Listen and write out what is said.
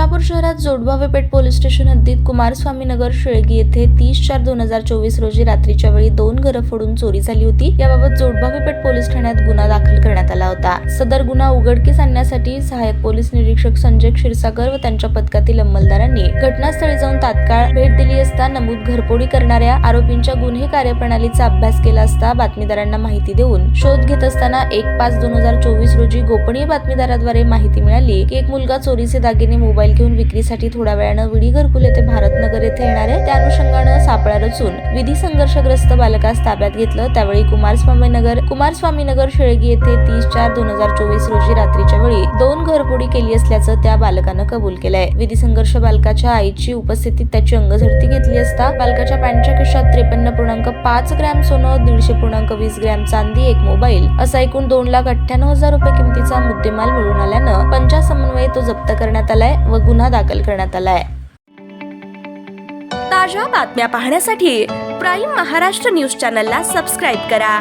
सोलापूर शहरात जोडबावे पेठ police station हद्दीत कुमारस्वामी नगर शेळगी येथे 30/4/2024 रोजी रात्रीच्या वेळी 2 घरं फोडून चोरी झाली होती। याबाबत जोडबावे पेठ पोलीस ठाण्यात गुन्हा दाखल करण्यात आला होता। सदर गुन्हा उघडकीस आणण्यासाठी सहाय्यक पोलीस निरीक्षक संजय क्षीरसागर व त्यांच्या पथकातील अंमलदारांनी घटनास्थळी जाऊन तात्काळ भेट दिली असता नमूद घरफोडी करणाऱ्या आरोपींच्या गुन्हे कार्यप्रणालीचा अभ्यास केला असता बातमीदारांना माहिती देऊन शोध घेत असताना 1/5/2024 रोजी गोपनीय बातमीदाराद्वारे माहिती मिळाली की एक मुलगा चोरीचे दागिने मोबाईल घेऊन विक्रीसाठी थोड्या वेळानं विडी घरकुल येथे भारतनगर येथे येणार आहे। त्या अनुषंगानं सापळा रचून विधी संघर्षग्रस्त बालकास ताब्यात घेतलं। त्यावेळी कुमारस्वामी नगर शेळगी येथे 30/4/2024 रोजी रात्रीच्या वेळी 2 घरफोडी केली असल्याचं त्या बालकानं कबूल केलंय। विधी संघर्ष बालकाच्या आईची उपस्थितीत त्याची अंगझडती घेतली असता बालकाच्या पॅन्टच्या खिशात 53.5 ग्रॅम सोनं, 150.20 ग्रॅम चांदी, एक मोबाईल असा एकूण 2,98,000 रुपये किमतीचा मुद्देमाल मिळून आल्यानं पंचासमन्वये तो जप्त करण्यात आलाय व गुन्हा दाखल करण्यात आलाय। ताज्या बातम्या पाहण्यासाठी प्राईम महाराष्ट्र न्यूज चॅनलला सबस्क्राईब करा।